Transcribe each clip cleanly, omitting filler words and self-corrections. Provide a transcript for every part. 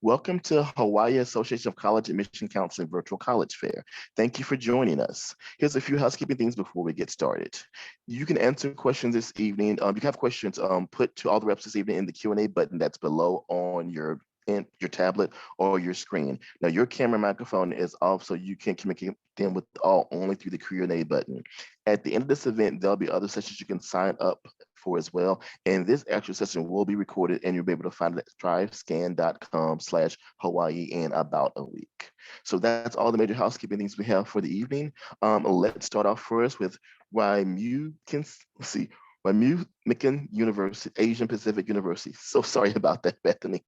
Welcome to Hawaii Association of College Admission Counseling Virtual College Fair. Thank you for joining us. Here's a few housekeeping things before we get started. You can answer questions this evening. You can have questions put to all the reps this evening in the Q&A button that's below on your tablet or your screen. Now your camera microphone is off, so you can communicate them with all only through the Q&A button. At the end of this event, there'll be other sessions you can sign up for as well. And this actual session will be recorded, and you'll be able to find it at thrivescan.com/Hawaii in about a week. So that's all the major housekeeping things we have for the evening. Let's start off first with Ritsumeikan University, Asian Pacific University. So sorry about that, Bethany.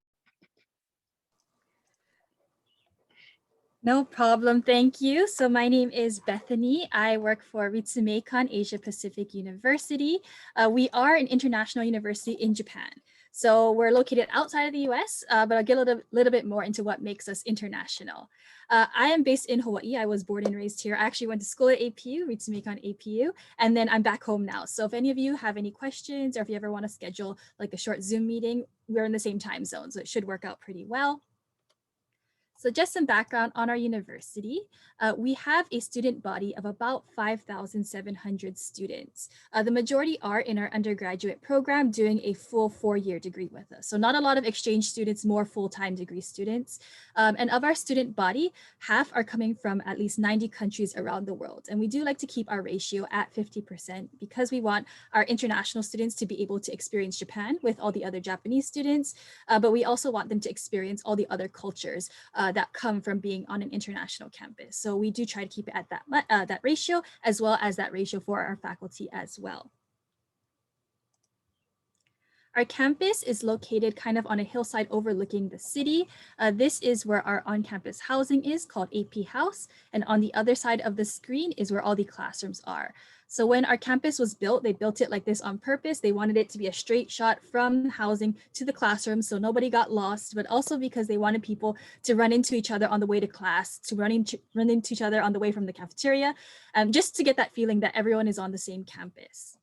No problem, thank you. So my name is Bethany. I work for Ritsumeikan Asia Pacific University. We are an international university in Japan. So we're located outside of the US, but I'll get a little bit more into what makes us international. I am based in Hawaii. I was born and raised here. I actually went to school at APU, Ritsumeikan APU, and then I'm back home now. So if any of you have any questions, or if you ever want to schedule like a short Zoom meeting, we're in the same time zone, so it should work out pretty well. So just some background on our university. We have a student body of about 5,700 students. The majority are in our undergraduate program doing a full 4-year degree with us. So not a lot of exchange students, more full-time degree students. And of our student body, half are coming from at least 90 countries around the world. And we do like to keep our ratio at 50% because we want our international students to be able to experience Japan with all the other Japanese students, but we also want them to experience all the other cultures that come from being on an international campus. So we do try to keep it at that ratio, as well as that ratio for our faculty as well. Our campus is located kind of on a hillside overlooking the city. This is where our on-campus housing is, called AP House. And on the other side of the screen is where all the classrooms are. So when our campus was built, they built it like this on purpose. They wanted it to be a straight shot from housing to the classroom so nobody got lost, but also because they wanted people to run into each other on the way to class, to run into each other on the way from the cafeteria, just to get that feeling that everyone is on the same campus.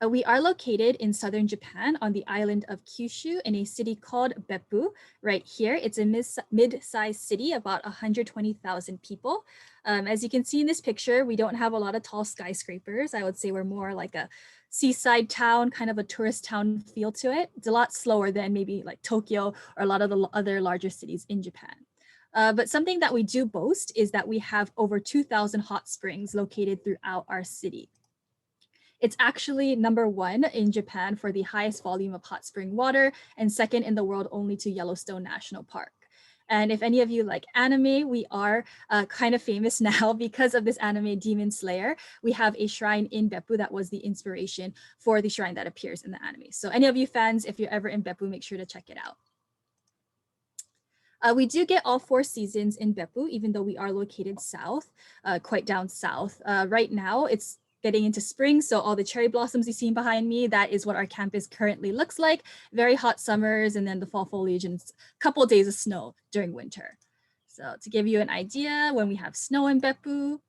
We are located in southern Japan on the island of Kyushu in a city called Beppu. Right here, it's a mid-sized city, about 120,000 people. As you can see in this picture, we don't have a lot of tall skyscrapers. I would say we're more like a seaside town, kind of a tourist town feel to it. It's a lot slower than maybe like Tokyo or a lot of the other larger cities in Japan. But something that we do boast is that we have over 2,000 hot springs located throughout our city. It's actually #1 in Japan for the highest volume of hot spring water and second in the world only to Yellowstone National Park. And if any of you like anime, we are kind of famous now because of this anime Demon Slayer. We have a shrine in Beppu that was the inspiration for the shrine that appears in the anime. So any of you fans, if you're ever in Beppu, make sure to check it out. We do get all 4 seasons in Beppu, even though we are located south, quite down south. Right now, it's getting into spring, so all the cherry blossoms you see behind me, that is what our campus currently looks like. Very hot summers, and then the fall foliage and a couple of days of snow during winter. So to give you an idea, when we have snow in Beppu,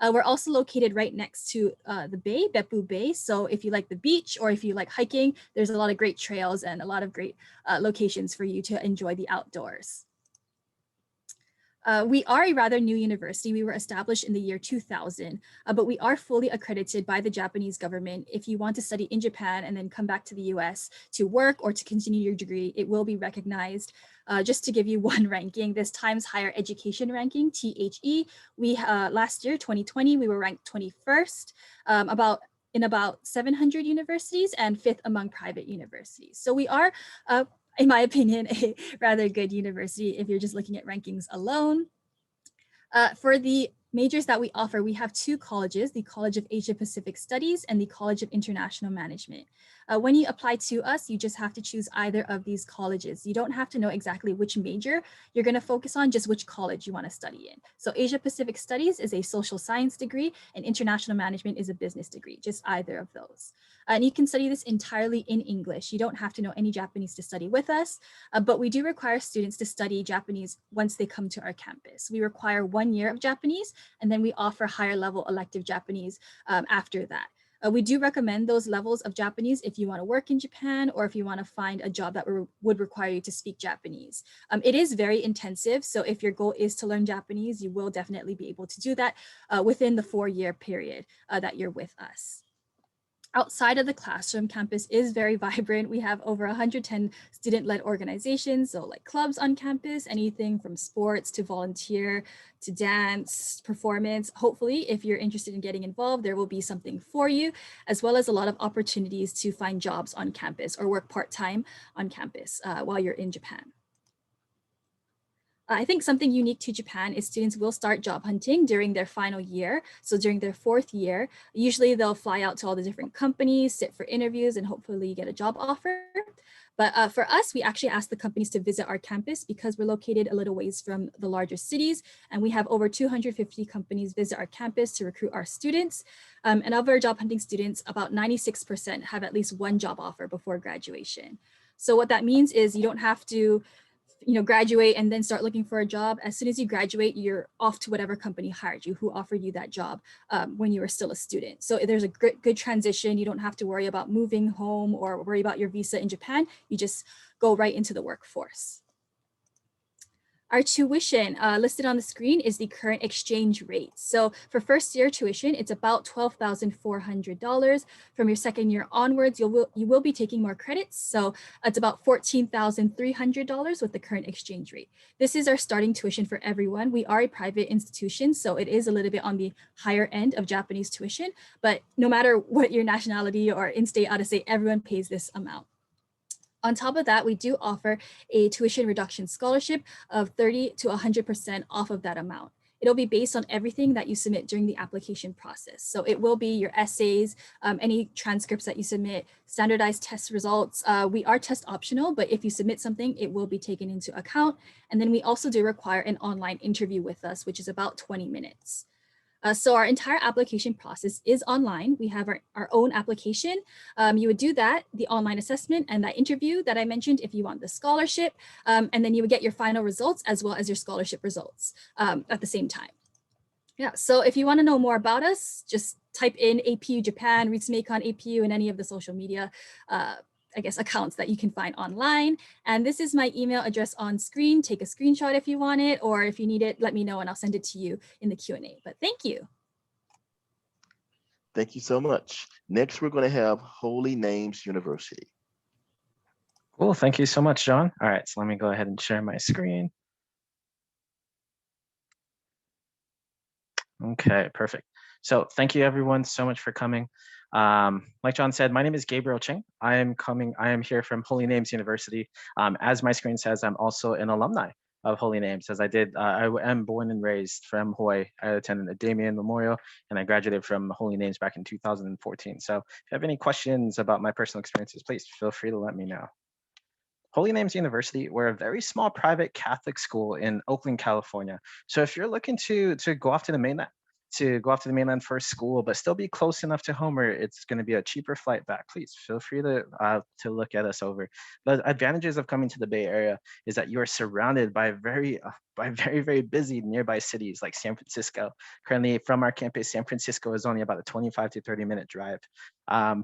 we're also located right next to the bay, Beppu Bay. So if you like the beach or if you like hiking, there's a lot of great trails and a lot of great locations for you to enjoy the outdoors. We are a rather new university. We were established in the year 2000, but we are fully accredited by the Japanese government. If you want to study in Japan and then come back to the US to work or to continue your degree, it will be recognized. Just to give you one ranking, this Times Higher Education ranking, THE, we last year, 2020, we were ranked 21st, in about 700 universities and 5th among private universities. So we are in my opinion, a rather good university if you're just looking at rankings alone. For the majors that we offer, we have 2 colleges, the College of Asia Pacific Studies and the College of International Management. When you apply to us, you just have to choose either of these colleges. You don't have to know exactly which major you're going to focus on, just which college you want to study in. So Asia Pacific Studies is a social science degree and International Management is a business degree, just either of those. And you can study this entirely in English. You don't have to know any Japanese to study with us, but we do require students to study Japanese once they come to our campus. We require 1 year of Japanese, and then we offer higher level elective Japanese after that. We do recommend those levels of Japanese if you want to work in Japan or if you want to find a job that would require you to speak Japanese. It is very intensive, so if your goal is to learn Japanese, you will definitely be able to do that within the 4-year period that you're with us. Outside of the classroom, campus is very vibrant. We have over 110 student-led organizations, so like clubs on campus, anything from sports to volunteer to dance, performance. Hopefully, if you're interested in getting involved, there will be something for you, as well as a lot of opportunities to find jobs on campus or work part-time on campus while you're in Japan. I think something unique to Japan is students will start job hunting during their final year. So during their 4th year, usually they'll fly out to all the different companies, sit for interviews, and hopefully get a job offer. But for us, we actually ask the companies to visit our campus because we're located a little ways from the larger cities, and we have over 250 companies visit our campus to recruit our students. And of our job hunting students, about 96% have at least one job offer before graduation. So what that means is you don't have to graduate and then start looking for a job. As soon as you graduate, you're off to whatever company hired you, who offered you that job when you were still a student. So there's a good transition. You don't have to worry about moving home or worry about your visa in Japan. You just go right into the workforce. Our tuition listed on the screen is the current exchange rate. So for first year tuition, it's about $12,400. From your second year onwards, you will be taking more credits. So it's about $14,300 with the current exchange rate. This is our starting tuition for everyone. We are a private institution, so it is a little bit on the higher end of Japanese tuition, but no matter what your nationality or in-state, out-of-state, everyone pays this amount. On top of that, we do offer a tuition reduction scholarship of 30 to 100% off of that amount. It'll be based on everything that you submit during the application process. So it will be your essays, any transcripts that you submit, standardized test results. We are test optional, but if you submit something, it will be taken into account. And then we also do require an online interview with us, which is about 20 minutes. So our entire application process is online. We have our own application. You would do that, the online assessment and that interview that I mentioned if you want the scholarship, and then you would get your final results as well as your scholarship results at the same time. Yeah, so if you want to know more about us, just type in APU Japan, Ritsumeikan APU, and any of the social media accounts that you can find online. And this is my email address on screen. Take a screenshot if you want it, or if you need it, let me know and I'll send it to you in the Q&A. But thank you. Thank you so much. Next, we're going to have Holy Names University. Cool, thank you so much, John. All right, so let me go ahead and share my screen. Okay, perfect. So thank you everyone so much for coming. Like John said, my name is Gabriel Ching. I am here from Holy Names University. As my screen says, I'm also an alumni of Holy Names, as I am born and raised from Hawaii. I attended the Damien Memorial and I graduated from Holy Names back in 2014. So if you have any questions about my personal experiences, please feel free to let me know. Holy Names University, we're a very small private Catholic school in Oakland, California. So if you're looking to go off to the mainland for school, but still be close enough to home where it's going to be a cheaper flight back, please feel free to look at us over. The advantages of coming to the Bay Area is that you are surrounded by very, very busy nearby cities like San Francisco. Currently, from our campus, San Francisco is only about a 25 to 30-minute drive.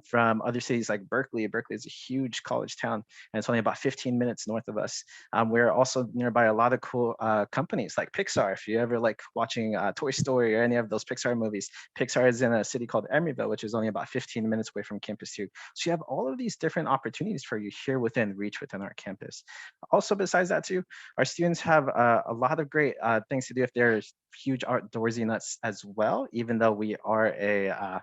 From other cities like Berkeley is a huge college town, and it's only about 15 minutes north of us. We're also nearby a lot of cool companies like Pixar. If you ever like watching Toy Story or any of those Pixar movies, Pixar is in a city called Emeryville, which is only about 15 minutes away from campus too. So you have all of these different opportunities for you here within reach within our campus. Also, besides that too, our students have a lot of great things to do if they're huge outdoorsy nuts as well, even though we are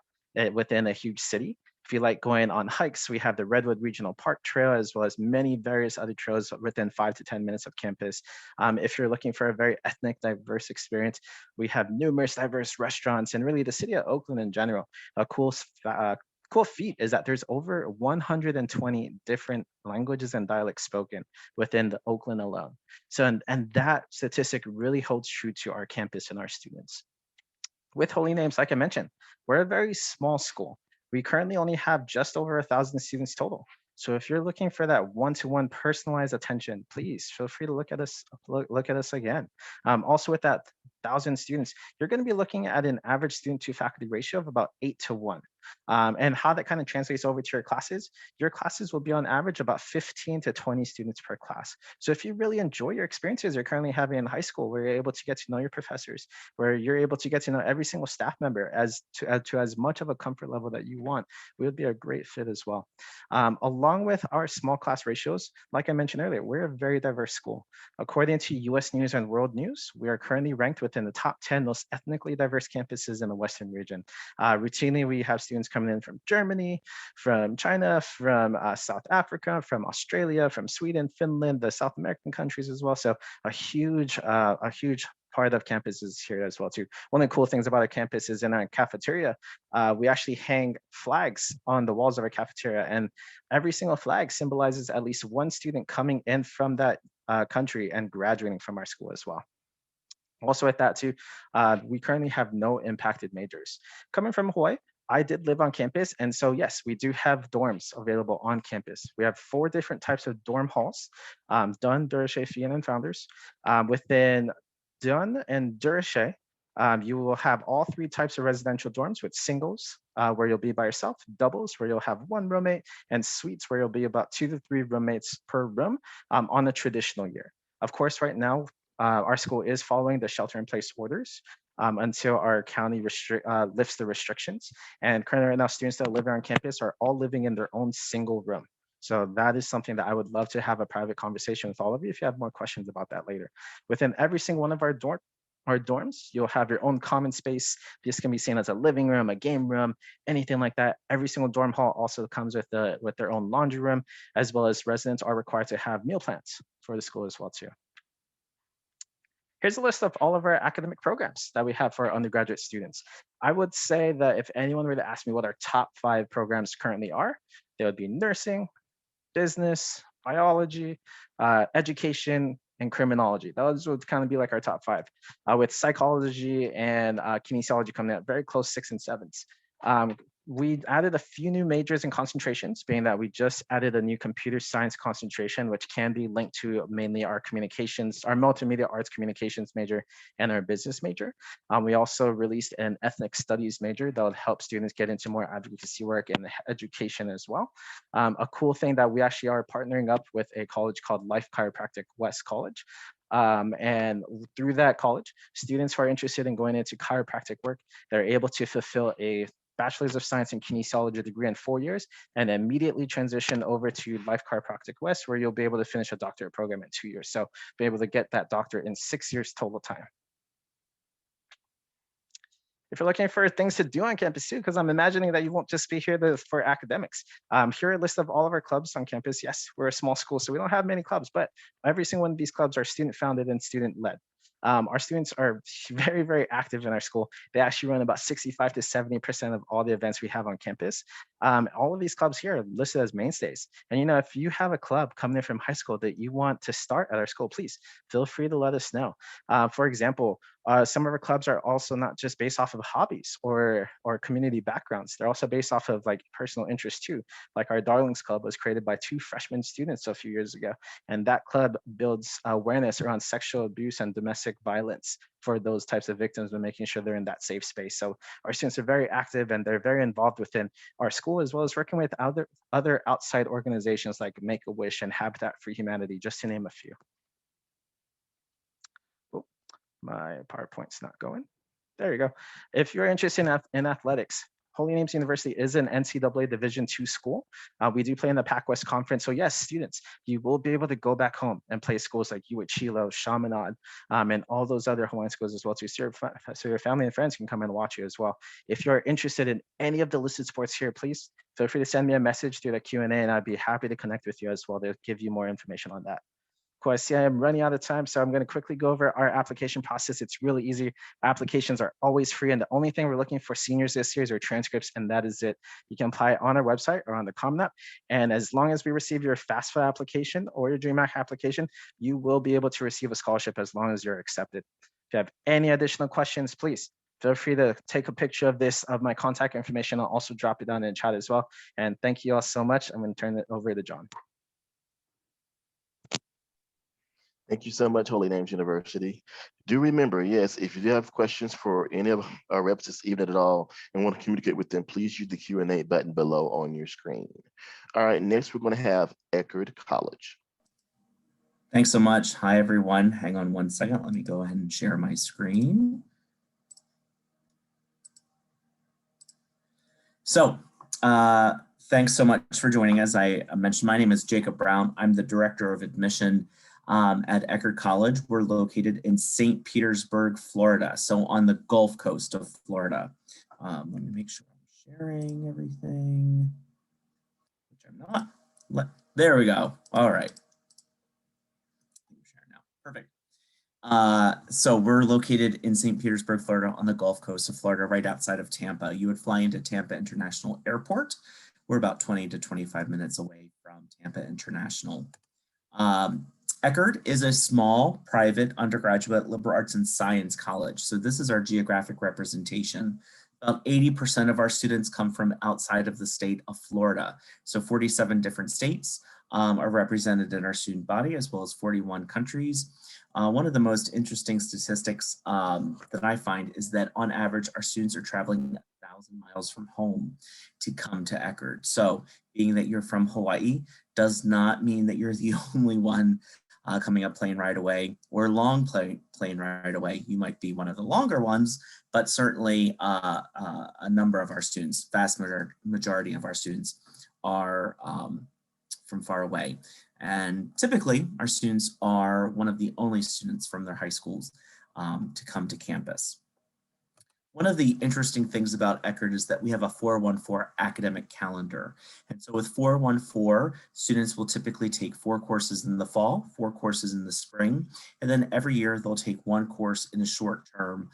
within a huge city. If you like going on hikes, we have the Redwood Regional Park Trail, as well as many various other trails within 5 to 10 minutes of campus. If you're looking for a very ethnic, diverse experience, we have numerous diverse restaurants, and really the city of Oakland in general. A cool feat is that there's over 120 different languages and dialects spoken within the Oakland alone. So, and that statistic really holds true to our campus and our students. With Holy Names, like I mentioned, we're a very small school. We currently only have just over 1,000 students total. So if you're looking for that one-to-one personalized attention, please feel free to look at us again. Also with that 1,000 students, you're going to be looking at an average student to faculty ratio of about 8 to 1. And how that kind of translates over to your classes will be on average about 15 to 20 students per class. So if you really enjoy your experiences you're currently having in high school, where you're able to get to know your professors, where you're able to get to know every single staff member to as much of a comfort level that you want, we would be a great fit as well. Along with our small class ratios, like I mentioned earlier, we're a very diverse school. According to US News and World News, we are currently ranked within the top 10 most ethnically diverse campuses in the Western region. Routinely, we have students coming in from Germany, from China, from South Africa, from Australia, from Sweden, Finland, the South American countries as well. So a huge part of campus is here as well too. One of the cool things about our campus is in our cafeteria, we actually hang flags on the walls of our cafeteria, and every single flag symbolizes at least one student coming in from that country and graduating from our school as well. Also with that too, we currently have no impacted majors. Coming from Hawaii, I did live on campus, and so yes, we do have dorms available on campus. We have 4 different types of dorm halls, Dunn, Durashe, Fian, and Founders. Within Dunn and Durashe, you will have all 3 types of residential dorms, with singles, where you'll be by yourself, doubles, where you'll have 1 roommate, and suites, where you'll be about 2 to 3 roommates per room on a traditional year. Of course, right now, our school is following the shelter-in-place orders until our county lifts the restrictions. And currently right now, students that live on campus are all living in their own single room. So that is something that I would love to have a private conversation with all of you if you have more questions about that later. Within every single one of our dorms, you'll have your own common space. This can be seen as a living room, a game room, anything like that. Every single dorm hall also comes with their own laundry room, as well as residents are required to have meal plans for the school as well too. Here's a list of all of our academic programs that we have for our undergraduate students. I would say that if anyone were to ask me what our top 5 programs currently are, they would be nursing, business, biology, education, and criminology. Those would kind of be like our top 5, with psychology and kinesiology coming out very close 6 and 7s. We added a few new majors and concentrations, being that we just added a new computer science concentration, which can be linked to mainly our communications, our multimedia arts communications major, and our business major. We also released an ethnic studies major that would help students get into more advocacy work and education as well. A cool thing that we actually are partnering up with a college called Life Chiropractic West College. And through that college, students who are interested in going into chiropractic work, they're able to fulfill a Bachelor's of Science in Kinesiology degree in 4 years, and immediately transition over to Life Chiropractic West, where you'll be able to finish a doctorate program in 2 years. So be able to get that doctorate in 6 years total time. If you're looking for things to do on campus too, because I'm imagining that you won't just be here for academics. Here are a list of all of our clubs on campus. Yes, we're a small school, so we don't have many clubs, but every single one of these clubs are student founded and student led. Our students are very, very active in our school. They actually run about 65 to 70% of all the events we have on campus. All of these clubs here are listed as mainstays. And if you have a club coming in from high school that you want to start at our school, please feel free to let us know. For example, some of our clubs are also not just based off of hobbies or community backgrounds. They're also based off of like personal interests too. Like our Darlings Club was created by 2 freshman students a few years ago. And that club builds awareness around sexual abuse and domestic violence for those types of victims and making sure they're in that safe space. So our students are very active and they're very involved within our school, as well as working with other outside organizations like Make-A-Wish and Habitat for Humanity, just to name a few. Oh, my PowerPoint's not going. There you go. If you're interested in athletics, Holy Names University is an NCAA Division II school. We do play in the Pac-West Conference. So yes, students, you will be able to go back home and play schools like Chilo, Chaminade, and all those other Hawaiian schools as well too. So your family and friends can come and watch you as well. If you're interested in any of the listed sports here, please feel free to send me a message through the Q&A, and I'd be happy to connect with you as well to give you more information on that. Cool. I see I am running out of time, so I'm going to quickly go over our application process. It's really easy. Applications are always free, and the only thing we're looking for seniors this year is our transcripts, and that is it. You can apply on our website or on the Common App, and as long as we receive your FAFSA application or your DREAM Act application, you will be able to receive a scholarship as long as you're accepted. If you have any additional questions, please feel free to take a picture of my contact information. I'll also drop it down in the chat as well. And thank you all so much. I'm going to turn it over to John. Thank you so much, Holy Names University. Do remember, yes, if you do have questions for any of our reps this evening at all and want to communicate with them, please use the Q&A button below on your screen. All right, next we're going to have Eckerd College. Thanks so much. Hi, everyone. Hang on one second. Let me go ahead and share my screen. So, thanks so much for joining us. I mentioned my name is Jacob Brown. I'm the Director of Admission at Eckerd College. We're located in St. Petersburg, Florida, so on the Gulf Coast of Florida. Let me make sure I'm sharing everything, which I'm not. There we go. All right. I'm sharing now. Perfect. So we're located in St. Petersburg, Florida, on the Gulf Coast of Florida, right outside of Tampa. You would fly into Tampa International Airport. We're about 20 to 25 minutes away from Tampa International. Eckerd is a small, private, undergraduate liberal arts and science college. So this is our geographic representation. About 80% of our students come from outside of the state of Florida. So 47 different states are represented in our student body, as well as 41 countries. One of the most interesting statistics that I find is that on average, our students are traveling 1,000 miles from home to come to Eckerd. So being that you're from Hawaii does not mean that you're the only one coming up plane right away or long plane right away. You might be one of the longer ones, but certainly a number of our students, vast majority of our students are from far away. And typically our students are one of the only students from their high schools to come to campus. One of the interesting things about Eckerd is that we have a 414 academic calendar. And so with 414, students will typically take 4 courses in the fall, 4 courses in the spring, and then every year they'll take 1 course in the short term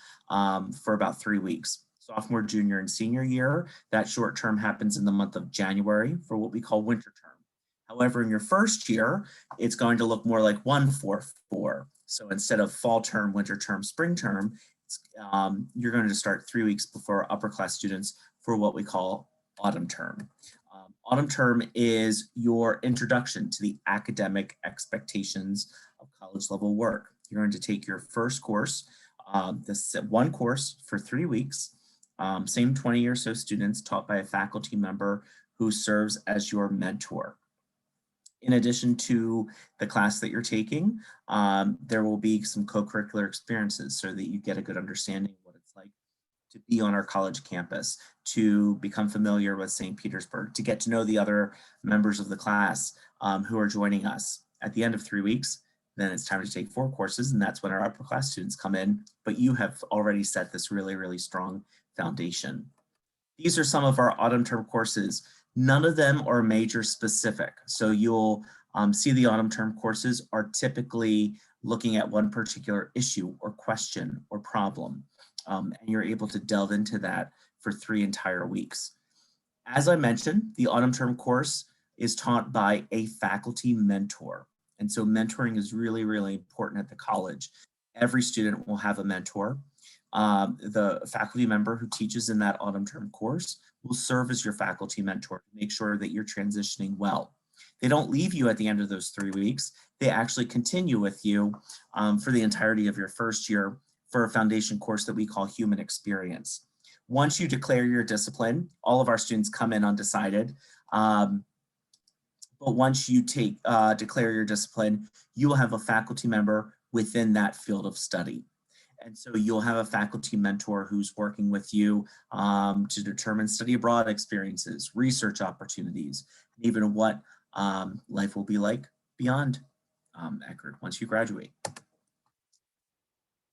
for about 3 weeks. Sophomore, junior, and senior year, that short term happens in the month of January for what we call winter term. However, in your first year, it's going to look more like 144. So instead of fall term, winter term, spring term, you're going to start 3 weeks before upper class students for what we call autumn term. Autumn term is your introduction to the academic expectations of college level work. You're going to take your first course, this 1 course for 3 weeks, same 20 or so students taught by a faculty member who serves as your mentor. In addition to the class that you're taking, there will be some co-curricular experiences so that you get a good understanding of what it's like to be on our college campus, to become familiar with St. Petersburg, to get to know the other members of the class who are joining us. At the end of 3 weeks, then it's time to take 4 courses, and that's when our upper class students come in, but you have already set this really, really strong foundation. These are some of our autumn term courses. None of them are major specific. So you'll see the autumn term courses are typically looking at one particular issue or question or problem. And you're able to delve into that for 3 entire weeks. As I mentioned, the autumn term course is taught by a faculty mentor. And so mentoring is really, really important at the college. Every student will have a mentor. The faculty member who teaches in that autumn term course will serve as your faculty mentor to make sure that you're transitioning well. They don't leave you at the end of those 3 weeks. They actually continue with you for the entirety of your first year for a foundation course that we call Human Experience. Once you declare your discipline, all of our students come in undecided. But once you declare your discipline, you will have a faculty member within that field of study. And so you'll have a faculty mentor who's working with you to determine study abroad experiences, research opportunities, and even what life will be like beyond Eckerd once you graduate.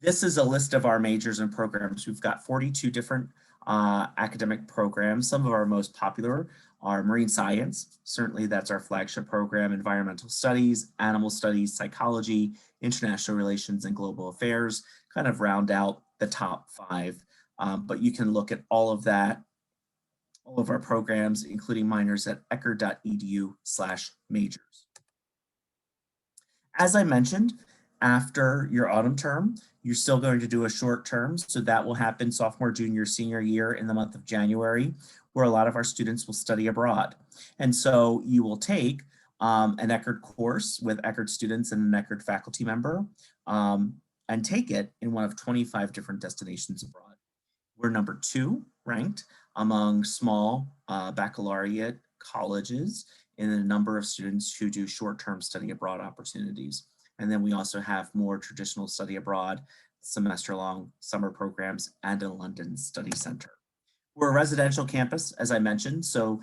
This is a list of our majors and programs. We've got 42 different academic programs. Some of our most popular are marine science. Certainly that's our flagship program, environmental studies, animal studies, psychology, international relations, and global affairs, kind of round out the top 5. But you can look at all of that, all of our programs, including minors at eckerd.edu/majors. As I mentioned, after your autumn term, you're still going to do a short term. So that will happen sophomore, junior, senior year in the month of January, where a lot of our students will study abroad. And so you will take an Eckerd course with Eckerd students and an Eckerd faculty member, and take it in one of 25 different destinations abroad. We're number 2 ranked among small baccalaureate colleges in the number of students who do short-term study abroad opportunities. And then we also have more traditional study abroad, semester-long summer programs, and a London study center. We're a residential campus, as I mentioned, so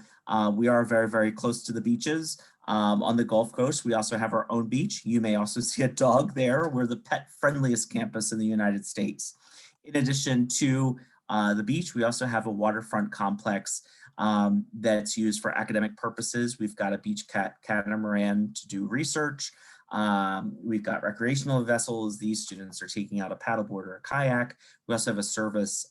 we are very, very close to the beaches. On the Gulf Coast, we also have our own beach. You may also see a dog there. We're the pet-friendliest campus in the United States. In addition to the beach, we also have a waterfront complex that's used for academic purposes. We've got a beach catamaran to do research. We've got recreational vessels. These students are taking out a paddleboard or a kayak. We also have a service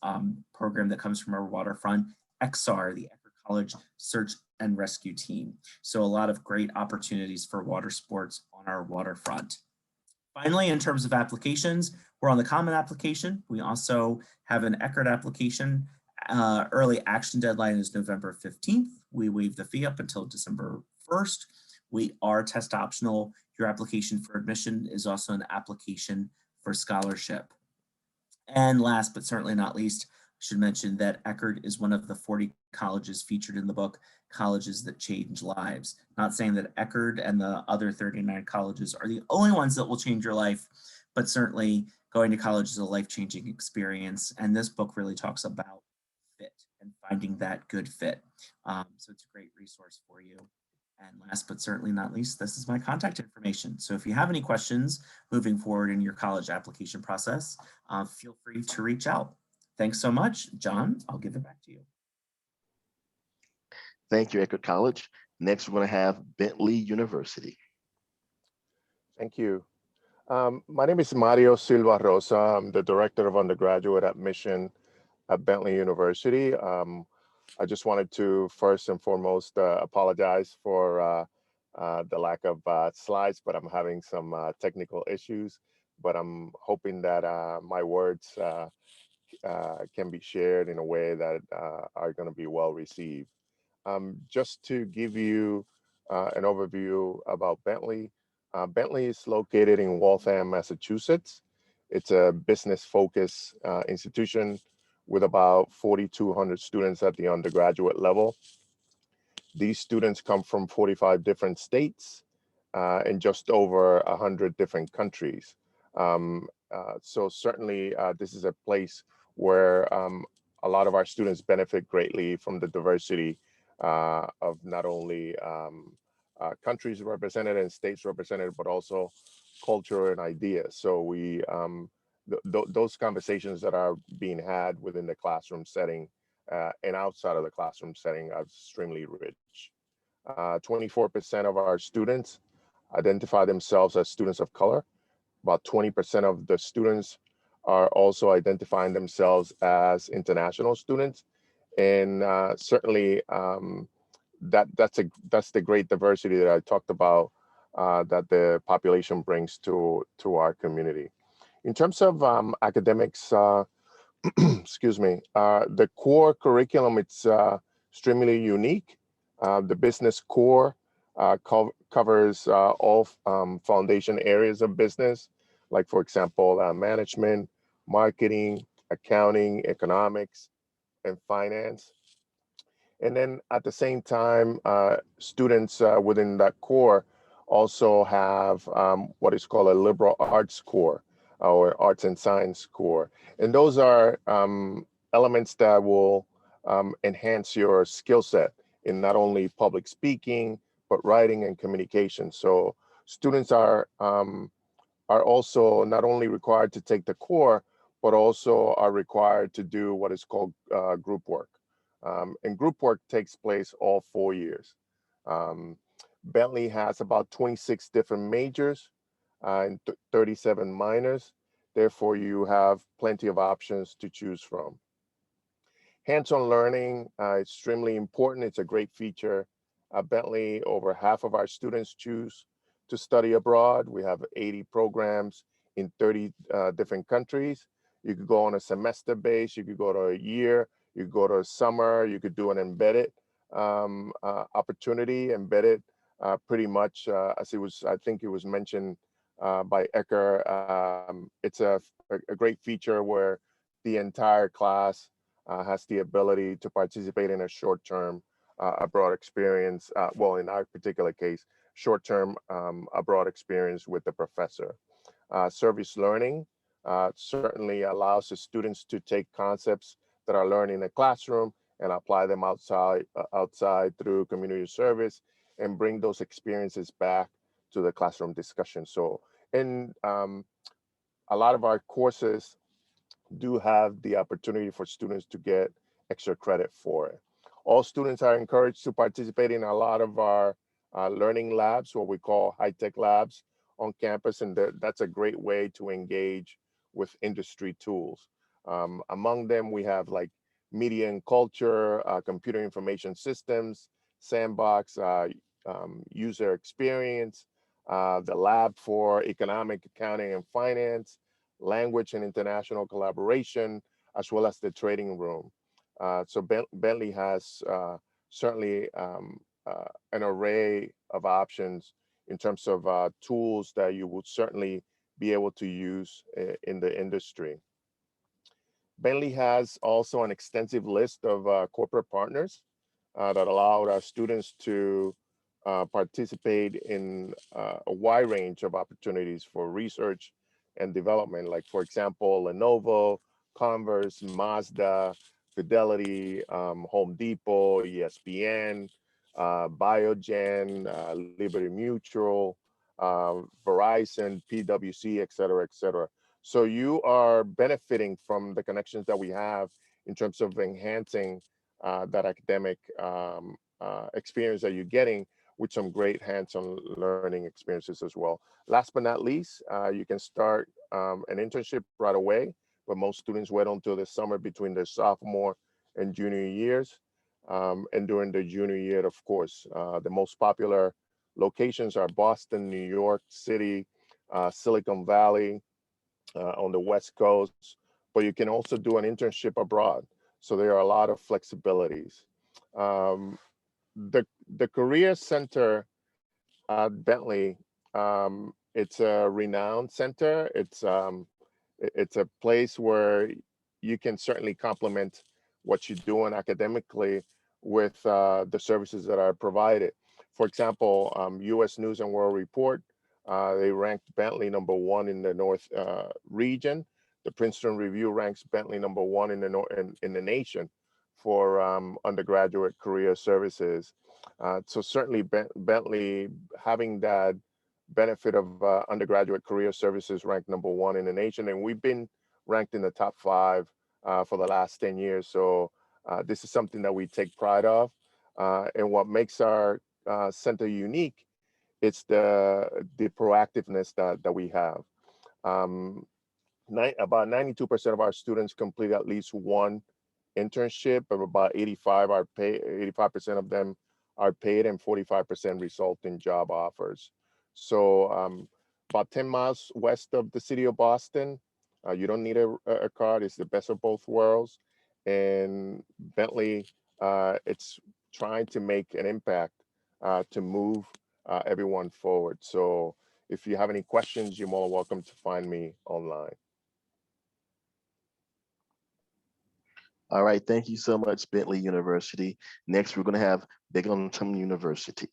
program that comes from our waterfront, XR, the Eckerd College Search and Rescue Team. So a lot of great opportunities for water sports on our waterfront. Finally, in terms of applications, we're on the Common application. We also have an Eckerd application. Early action deadline is November 15th. We waive the fee up until December 1st. We are test optional. Your application for admission is also an application for scholarship. And last but certainly not least, I should mention that Eckerd is one of the 40 colleges featured in the book, Colleges That Change Lives. Not saying that Eckerd and the other 39 colleges are the only ones that will change your life, but certainly going to college is a life-changing experience. And this book really talks about fit and finding that good fit. So it's a great resource for you. And last but certainly not least, this is my contact information. So if you have any questions moving forward in your college application process, feel free to reach out. Thanks so much. John, I'll give it back to you. Thank you, Eckerd College. Next, we're going to have Bentley University. Thank you. My name is Mario Silva Rosa. I'm the Director of Undergraduate Admission at Bentley University. I just wanted to first and foremost apologize for the lack of slides, but I'm having some technical issues. But I'm hoping that my words can be shared in a way that are going to be well received. Just to give you an overview about Bentley, Bentley is located in Waltham, Massachusetts. It's a business-focused institution with about 4,200 students at the undergraduate level. These students come from 45 different states and just over 100 different countries. So certainly this is a place where a lot of our students benefit greatly from the diversity of not only countries represented and states represented, but also culture and ideas. So we those conversations that are being had within the classroom setting and outside of the classroom setting are extremely rich. 24% of our students identify themselves as students of color. About 20% of the students are also identifying themselves as international students. And certainly that's the great diversity that I talked about that the population brings to our community. In terms of academics, excuse me, the core curriculum, it's extremely unique. The business core covers all foundation areas of business, like for example, management, marketing, accounting, economics, and finance. And then at the same time, students within that core also have what is called a liberal arts core or arts and science core. And those are elements that will enhance your skill set in not only public speaking, but writing and communication. So students are also not only required to take the core, but also are required to do what is called group work. And group work takes place all 4 years. Bentley has about 26 different majors and 37 minors. Therefore, you have plenty of options to choose from. Hands-on learning, extremely important. It's a great feature. At Bentley, over half of our students choose to study abroad. We have 80 programs in 30 different countries. You could go on a semester base, you could go to a year, you could go to a summer, you could do an embedded opportunity, embedded pretty much as I think it was mentioned by Eckerd. It's a great feature where the entire class has the ability to participate in a short-term abroad experience. Well, in our particular case, short-term abroad experience with the professor. Service learning certainly allows the students to take concepts that are learned in the classroom and apply them outside through community service and bring those experiences back to the classroom discussion. So, and a lot of our courses do have the opportunity for students to get extra credit for it. All students are encouraged to participate in a lot of our learning labs, what we call high-tech labs on campus, and that's a great way to engage with industry tools. Among them, we have like media and culture, computer information systems, sandbox, user experience, the lab for economic accounting and finance, language and international collaboration, as well as the trading room. So Bentley has certainly an array of options in terms of tools that you would certainly be able to use in the industry. Bentley has also an extensive list of corporate partners that allow our students to participate in a wide range of opportunities for research and development. Like, for example, Lenovo, Converse, Mazda, Fidelity, Home Depot, ESPN, Biogen, Liberty Mutual, Verizon, PwC, et cetera, et cetera. So you are benefiting from the connections that we have in terms of enhancing that academic experience that you're getting with some great hands-on learning experiences as well. Last but not least, you can start an internship right away, but most students wait until the summer between their sophomore and junior years. And during the junior year, of course, the most popular locations are Boston, New York City, Silicon Valley, on the West Coast, but you can also do an internship abroad. So there are a lot of flexibilities. The Career Center at Bentley, it's a renowned center. It's a place where you can certainly complement what you're doing academically with the services that are provided. For example, U.S. News and World Report, they ranked Bentley #1 in the North region. The Princeton Review ranks Bentley #1 in the nation for undergraduate career services. So certainly Bentley having that benefit of undergraduate career services ranked #1 in the nation, and we've been ranked in the top 5 for the last 10 years. So this is something that we take pride of, and what makes our center unique, it's the proactiveness that we have. About 92% of our students complete at least one internship, but about 85% of them are paid, and 45% result in job offers. So about 10 miles west of the city of Boston, you don't need a card. It's the best of both worlds. And Bentley, it's trying to make an impact to move everyone forward. So if you have any questions, you're more welcome to find me online. All right, thank you so much, Bentley University. Next, we're going to have Binghamton University.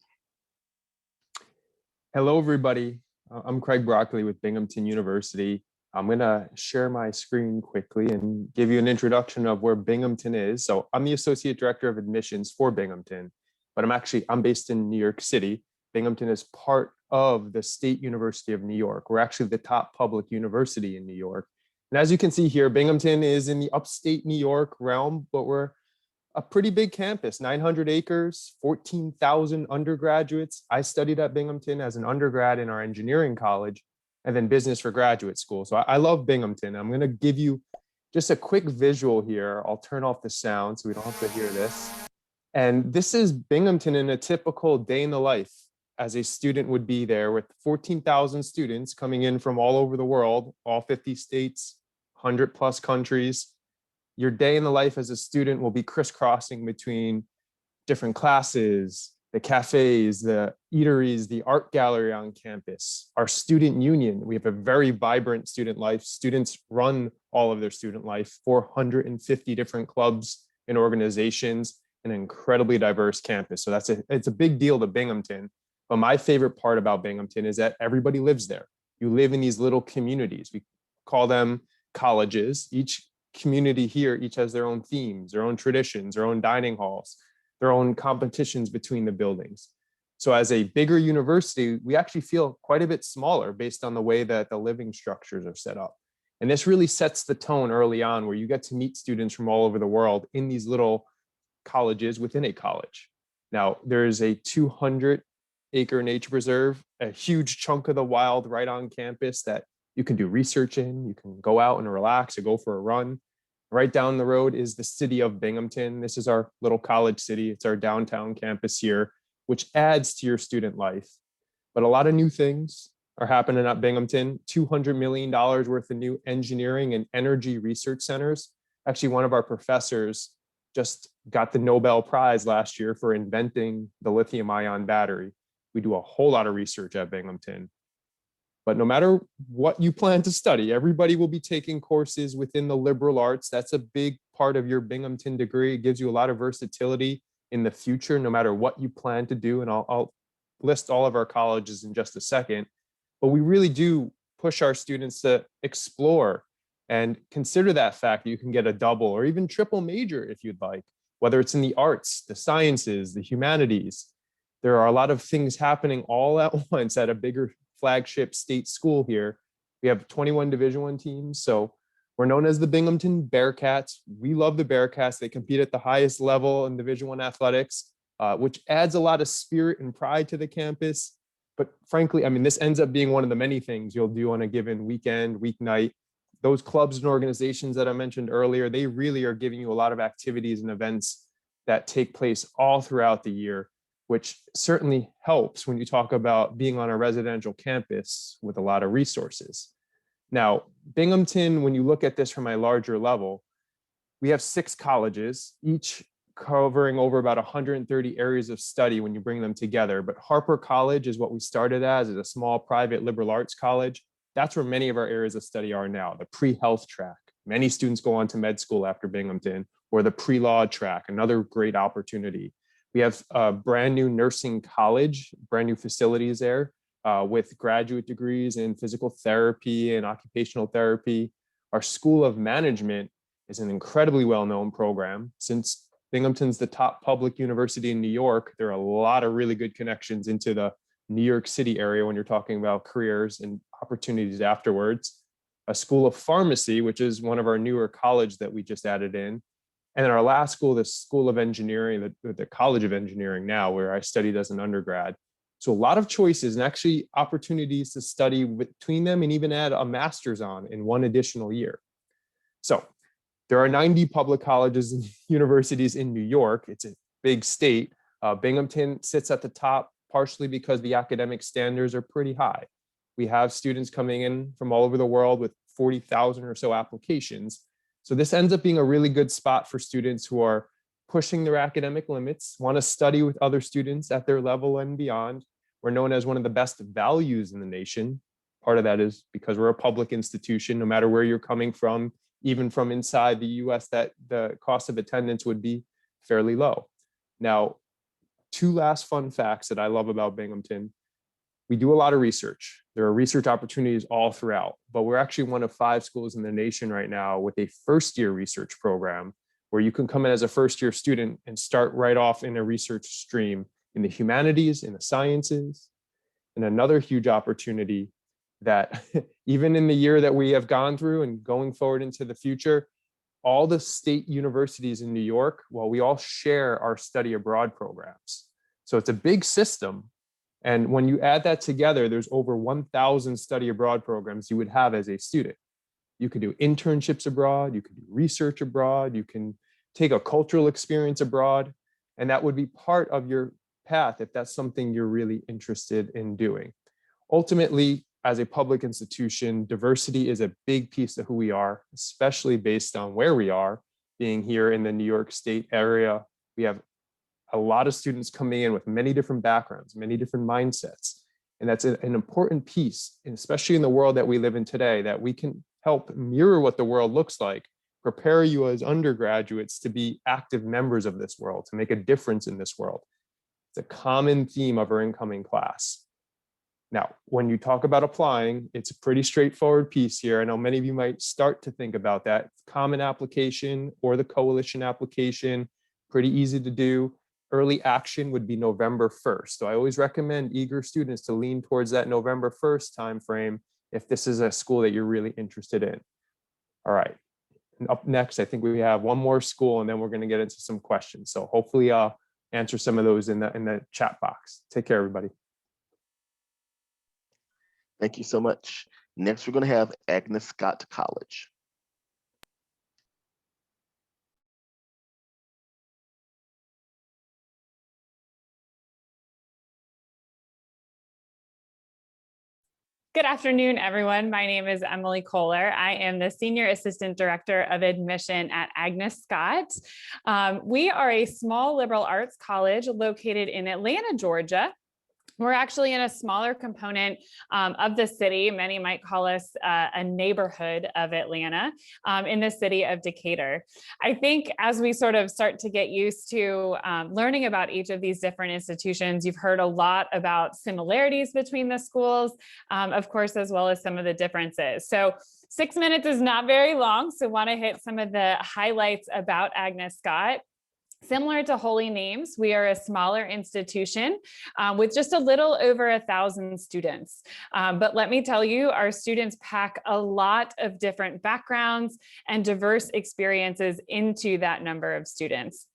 Hello, everybody. I'm Craig Broccoli with Binghamton University. I'm going to share my screen quickly and give you an introduction of where Binghamton is. So I'm the Associate Director of Admissions for Binghamton, but I'm based in New York City. Binghamton is part of the State University of New York. We're actually the top public university in New York. And as you can see here, Binghamton is in the upstate New York realm, but we're a pretty big campus, 900 acres, 14,000 undergraduates. I studied at Binghamton as an undergrad in our engineering college, and then business for graduate school. So I love Binghamton. I'm going to give you just a quick visual here. I'll turn off the sound so we don't have to hear this. And this is Binghamton in a typical day in the life as a student would be there, with 14,000 students coming in from all over the world, all 50 states, 100+ countries. Your day in the life as a student will be crisscrossing between different classes, the cafes, the eateries, the art gallery on campus, our student union. We have a very vibrant student life. Students run all of their student life, 450 different clubs and organizations, an incredibly diverse campus. So it's a big deal to Binghamton. But my favorite part about Binghamton is that everybody lives there. You live in these little communities. We call them colleges. Each community here, each has their own themes, their own traditions, their own dining halls, their own competitions between the buildings. So as a bigger university, we actually feel quite a bit smaller based on the way that the living structures are set up. And this really sets the tone early on, where you get to meet students from all over the world in these little colleges within a college. Now, there is a 200-acre nature preserve, a huge chunk of the wild right on campus that you can do research in, you can go out and relax or go for a run. Right down the road is the city of Binghamton. This is our little college city. It's our downtown campus here, which adds to your student life. But a lot of new things are happening at Binghamton. $200 million worth of new engineering and energy research centers. Actually, one of our professors just got the Nobel Prize last year for inventing the lithium-ion battery. We do a whole lot of research at Binghamton. But no matter what you plan to study, everybody will be taking courses within the liberal arts. That's a big part of your Binghamton degree. It gives you a lot of versatility in the future, no matter what you plan to do. And I'll list all of our colleges in just a second. But we really do push our students to explore and consider that fact that you can get a double or even triple major if you'd like, whether it's in the arts, the sciences, the humanities. There are a lot of things happening all at once at a bigger flagship state school here. We have 21 Division I teams. So we're known as the Binghamton Bearcats. We love the Bearcats. They compete at the highest level in Division I athletics, which adds a lot of spirit and pride to the campus. But frankly, I mean, this ends up being one of the many things you'll do on a given weekend, weeknight. Those clubs and organizations that I mentioned earlier, they really are giving you a lot of activities and events that take place all throughout the year, which certainly helps when you talk about being on a residential campus with a lot of resources. Now, Binghamton, when you look at this from a larger level, we have 6 colleges, each covering over about 130 areas of study when you bring them together. But Harper College is what we started as a small private liberal arts college. That's where many of our areas of study are now, the pre-health track. Many students go on to med school after Binghamton, or the pre-law track, another great opportunity. We have a brand new nursing college, brand new facilities there with graduate degrees in physical therapy and occupational therapy. Our School of Management is an incredibly well-known program. Since Binghamton's the top public university in New York, there are a lot of really good connections into the New York City area when you're talking about careers and opportunities afterwards. A School of Pharmacy, which is one of our newer colleges that we just added in. And then our last school, the School of Engineering, the College of Engineering now, where I studied as an undergrad. So a lot of choices and actually opportunities to study between them and even add a master's on in one additional year. So there are 90 public colleges and universities in New York. It's a big state. Binghamton sits at the top, partially because the academic standards are pretty high. We have students coming in from all over the world with 40,000 or so applications. So this ends up being a really good spot for students who are pushing their academic limits, want to study with other students at their level and beyond. We're known as one of the best values in the nation. Part of that is because we're a public institution, no matter where you're coming from, even from inside the US, that the cost of attendance would be fairly low. Now, 2 last fun facts that I love about Binghamton. We do a lot of research. There are research opportunities all throughout, but we're actually one of 5 schools in the nation right now with a first-year research program where you can come in as a first-year student and start right off in a research stream in the humanities, in the sciences. And another huge opportunity that even in the year that we have gone through and going forward into the future, all the state universities in New York, well, we all share our study abroad programs. So it's a big system. And when you add that together, there's over 1,000 study abroad programs you would have as a student. You could do internships abroad, you could do research abroad, you can take a cultural experience abroad, and that would be part of your path if that's something you're really interested in doing. Ultimately, as a public institution, diversity is a big piece of who we are, especially based on where we are, being here in the New York State area. We have a lot of students coming in with many different backgrounds, many different mindsets. And that's an important piece, and especially in the world that we live in today, that we can help mirror what the world looks like, prepare you as undergraduates to be active members of this world, to make a difference in this world. It's a common theme of our incoming class. Now, when you talk about applying, it's a pretty straightforward piece here. I know many of you might start to think about that. Common application or the coalition application, pretty easy to do. Early action would be November 1st. So I always recommend eager students to lean towards that November 1st timeframe if this is a school that you're really interested in. All right, and up next, I think we have one more school and then we're going to get into some questions. So hopefully I'll answer some of those in the chat box. Take care, everybody. Thank you so much. Next, we're going to have Agnes College. Good afternoon, everyone. My name is Emily Kohler. I am the Senior Assistant Director of Admission at Agnes Scott. We are a small liberal arts college located in Atlanta, Georgia. We're actually in a smaller component of the city. Many might call us a neighborhood of Atlanta in the city of Decatur. I think as we sort of start to get used to learning about each of these different institutions, you've heard a lot about similarities between the schools, of course, as well as some of the differences. So 6 minutes is not very long, so want to hit some of the highlights about Agnes Scott. Similar to Holy Names, we are a smaller institution with just a little over 1,000 students. But let me tell you, our students pack a lot of different backgrounds and diverse experiences into that number of students.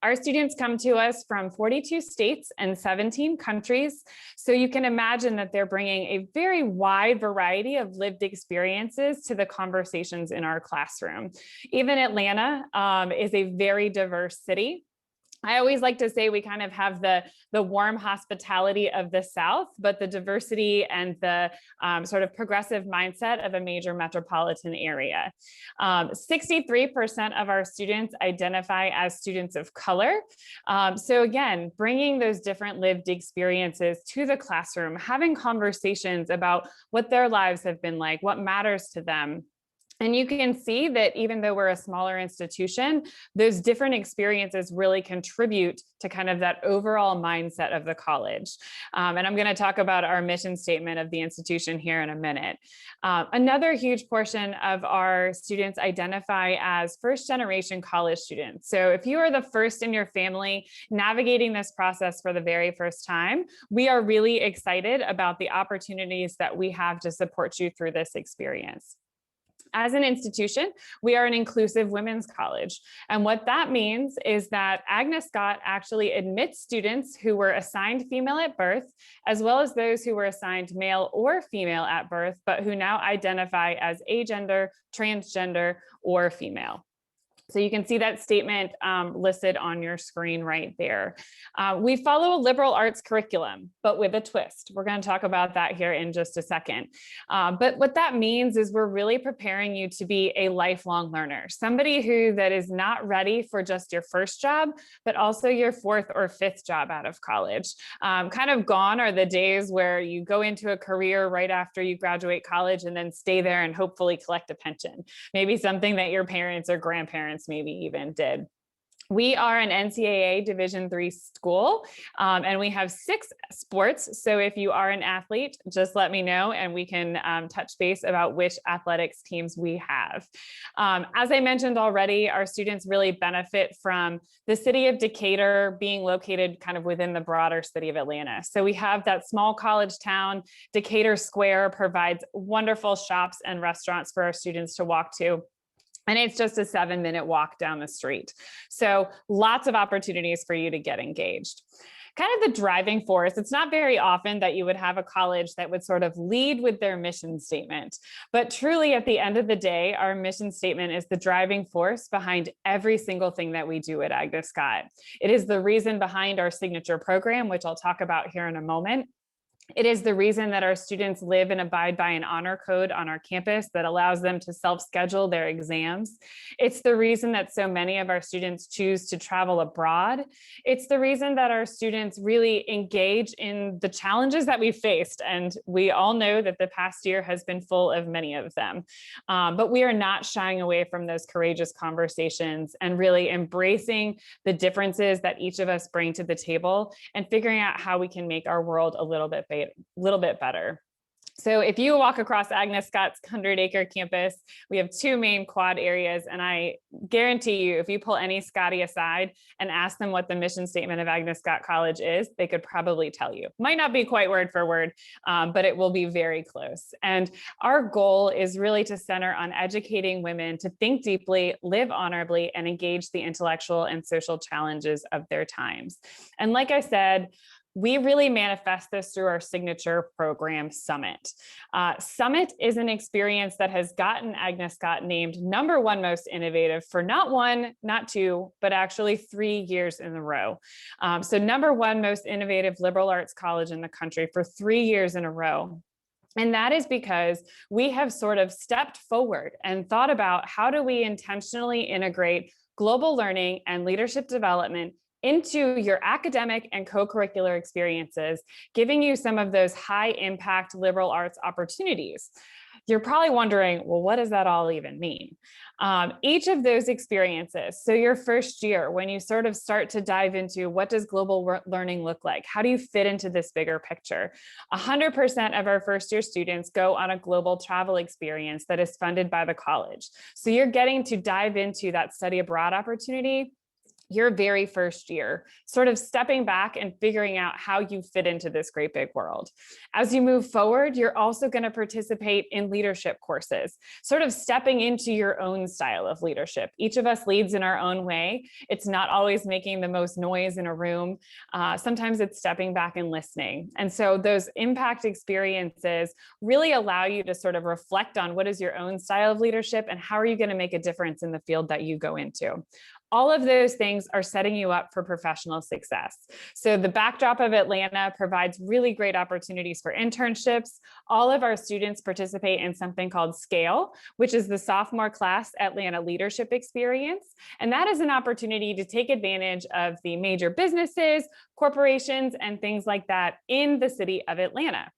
Our students come to us from 42 states and 17 countries. So you can imagine that they're bringing a very wide variety of lived experiences to the conversations in our classroom. Even Atlanta is a very diverse city. I always like to say we kind of have the warm hospitality of the South, but the diversity and the sort of progressive mindset of a major metropolitan area. 63% of our students identify as students of color. So again, bringing those different lived experiences to the classroom, having conversations about what their lives have been like, what matters to them. And you can see that even though we're a smaller institution, those different experiences really contribute to kind of that overall mindset of the college. And I'm going to talk about our mission statement of the institution here in a minute. Another huge portion of our students identify as first-generation college students. So if you are the first in your family navigating this process for the very first time, we are really excited about the opportunities that we have to support you through this experience. As an institution, we are an inclusive women's college. And what that means is that Agnes Scott actually admits students who were assigned female at birth, as well as those who were assigned male or female at birth, but who now identify as agender, transgender, or female. So you can see that statement listed on your screen right there. We follow a liberal arts curriculum, but with a twist. We're going to talk about that here in just a second. But what that means is we're really preparing you to be a lifelong learner, somebody that is not ready for just your first job, but also your fourth or fifth job out of college. Kind of gone are the days where you go into a career right after you graduate college and then stay there and hopefully collect a pension. Maybe something that your parents or grandparents maybe even did. We are an NCAA Division III school, and we have 6 sports. So if you are an athlete, just let me know and we can touch base about which athletics teams we have. As I mentioned already, our students really benefit from the city of Decatur being located kind of within the broader city of Atlanta. So we have that small college town. Decatur Square provides wonderful shops and restaurants for our students to walk to. And it's just a 7-minute walk down the street. So lots of opportunities for you to get engaged. Kind of the driving force. It's not very often that you would have a college that would sort of lead with their mission statement. But truly at the end of the day, our mission statement is the driving force behind every single thing that we do at Agnes Scott. It is the reason behind our signature program, which I'll talk about here in a moment. It is the reason that our students live and abide by an honor code on our campus that allows them to self-schedule their exams. It's the reason that so many of our students choose to travel abroad. It's the reason that our students really engage in the challenges that we faced. And we all know that the past year has been full of many of them. But we are not shying away from those courageous conversations and really embracing the differences that each of us bring to the table and figuring out how we can make our world a little bit better. So if you walk across Agnes Scott's 100-acre campus, we have two main quad areas. And I guarantee you, if you pull any Scotty aside and ask them what the mission statement of Agnes Scott College is, they could probably tell you. Might not be quite word for word, but it will be very close. And our goal is really to center on educating women to think deeply, live honorably, and engage the intellectual and social challenges of their times. And like I said, we really manifest this through our signature program, Summit. Summit is an experience that has gotten Agnes Scott named #1 most innovative for not one, not two, but actually 3 years in a row. So #1 most innovative liberal arts college in the country for 3 years in a row. And that is because we have sort of stepped forward and thought about how do we intentionally integrate global learning and leadership development into your academic and co-curricular experiences, giving you some of those high impact liberal arts opportunities. You're probably wondering, well, what does that all even mean? Each of those experiences, so your first year, when you sort of start to dive into what does global learning look like? How do you fit into this bigger picture? 100% of our first year students go on a global travel experience that is funded by the college. So you're getting to dive into that study abroad opportunity your very first year, sort of stepping back and figuring out how you fit into this great big world. As you move forward, you're also going to participate in leadership courses, sort of stepping into your own style of leadership. Each of us leads in our own way. It's not always making the most noise in a room. Sometimes it's stepping back and listening. And so those impact experiences really allow you to sort of reflect on what is your own style of leadership and how are you going to make a difference in the field that you go into. All of those things are setting you up for professional success. So the backdrop of Atlanta provides really great opportunities for internships. All of our students participate in something called SCALE, which is the sophomore class Atlanta leadership experience. And that is an opportunity to take advantage of the major businesses, corporations, and things like that in the city of Atlanta.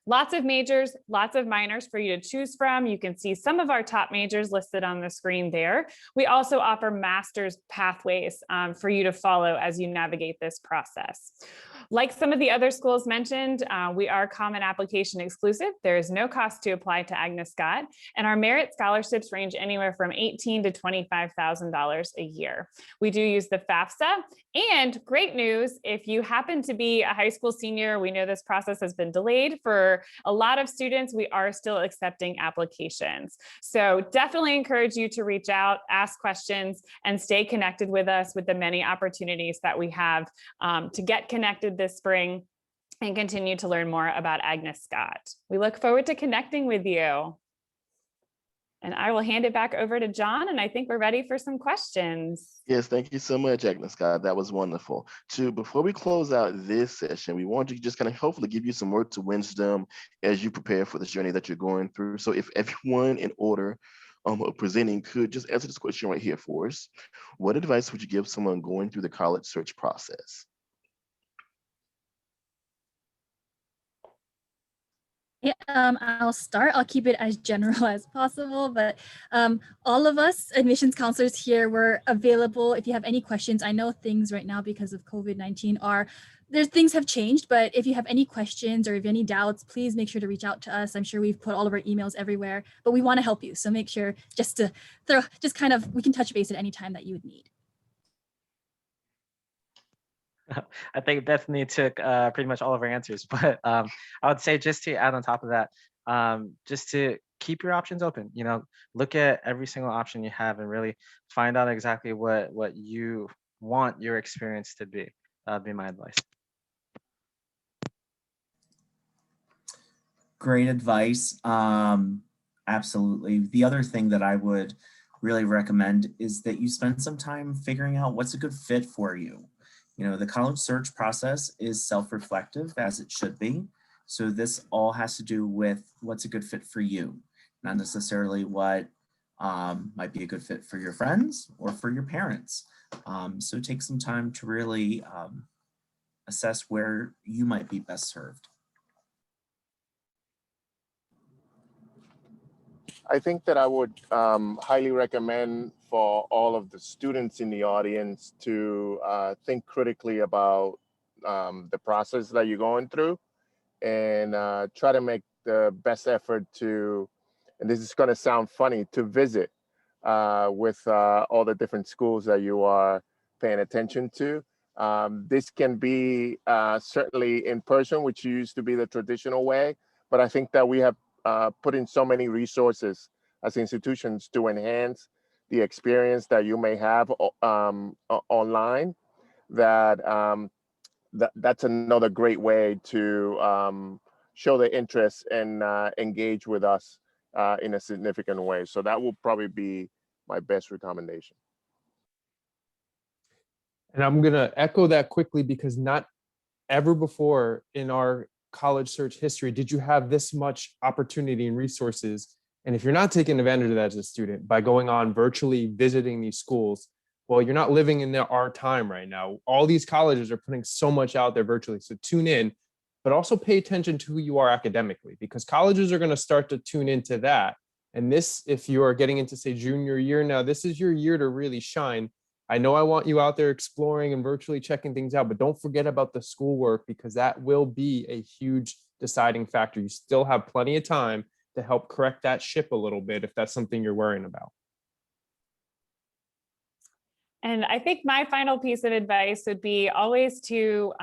Lots of majors, lots of minors for you to choose from. You can see some of our top majors listed on the screen there. We also offer master's pathways for you to follow as you navigate this process. Like some of the other schools mentioned, we are Common Application exclusive. There is no cost to apply to Agnes Scott, and our merit scholarships range anywhere from $18,000 to $25,000 a year. We do use the FAFSA, and great news, if you happen to be a high school senior, we know this process has been delayed for a lot of students, we are still accepting applications. So definitely encourage you to reach out, ask questions, and stay connected with us with the many opportunities that we have to get connected this spring and continue to learn more about Agnes Scott. We look forward to connecting with you. And I will hand it back over to John, and I think we're ready for some questions. Yes, thank you so much, Agnes Scott. That was wonderful. Before we close out this session, we want to just kind of hopefully give you some words of wisdom as you prepare for this journey that you're going through. So if everyone in order of presenting could just answer this question right here for us. What advice would you give someone going through the college search process? Yeah, I'll start. I'll keep it as general as possible, but all of us admissions counselors here, we're available if you have any questions. I know things right now because of COVID-19 things have changed, but if you have any questions or if any doubts, please make sure to reach out to us. I'm sure we've put all of our emails everywhere, but we want to help you. So make sure we can touch base at any time that you would need. I think Bethany took pretty much all of our answers, but I would say just to add on top of that, just to keep your options open, look at every single option you have and really find out exactly what you want your experience to be. That would be my advice. Great advice. Absolutely. The other thing that I would really recommend is that you spend some time figuring out what's a good fit for you. The college search process is self-reflective, as it should be. So this all has to do with what's a good fit for you, not necessarily what might be a good fit for your friends or for your parents. So take some time to really assess where you might be best served. I think that I would highly recommend for all of the students in the audience to think critically about the process that you're going through, and try to make the best effort to, and this is going to sound funny, to visit with all the different schools that you are paying attention to. This can be certainly in person, which used to be the traditional way, but I think that we have put in so many resources as institutions to enhance the experience that you may have online, that that's another great way to show the interest and engage with us in a significant way. So that will probably be my best recommendation. And I'm going to echo that quickly, because not ever before in our college search history did you have this much opportunity and resources. And if you're not taking advantage of that as a student by going on virtually visiting these schools, well, you're not living in our time right now. All these colleges are putting so much out there virtually. So tune in, but also pay attention to who you are academically, because colleges are going to start to tune into that. And this, if you are getting into, say, junior year now, this is your year to really shine. I know I want you out there exploring and virtually checking things out, but don't forget about the schoolwork, because that will be a huge deciding factor. You still have plenty of time to help correct that ship a little bit if that's something you're worrying about. And I think my final piece of advice would be always to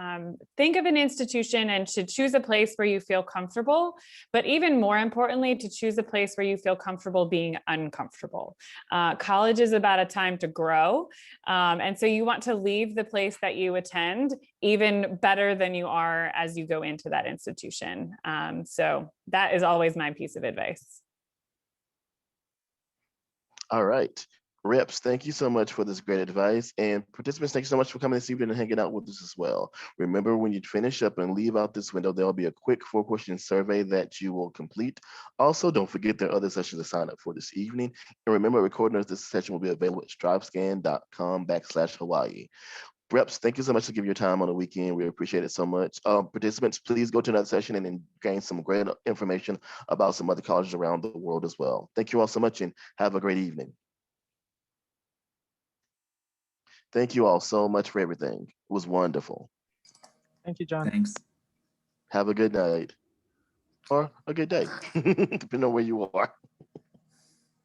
think of an institution and to choose a place where you feel comfortable, but even more importantly, to choose a place where you feel comfortable being uncomfortable. College is about a time to grow. And so you want to leave the place that you attend even better than you are as you go into that institution. So that is always my piece of advice. All right. Reps, thank you so much for this great advice. And participants, thank you so much for coming this evening and hanging out with us as well. Remember, when you finish up and leave out this window, there'll be a quick 4-question survey that you will complete. Also, don't forget there are other sessions to sign up for this evening. And remember, a recording of this session will be available at strivescan.com/Hawaii. Reps, thank you so much for giving your time on the weekend. We appreciate it so much. Participants, please go to another session and then gain some great information about some other colleges around the world as well. Thank you all so much and have a great evening. Thank you all so much for everything. It was wonderful. Thank you, John. Thanks. Have a good night or a good day, depending on where you are.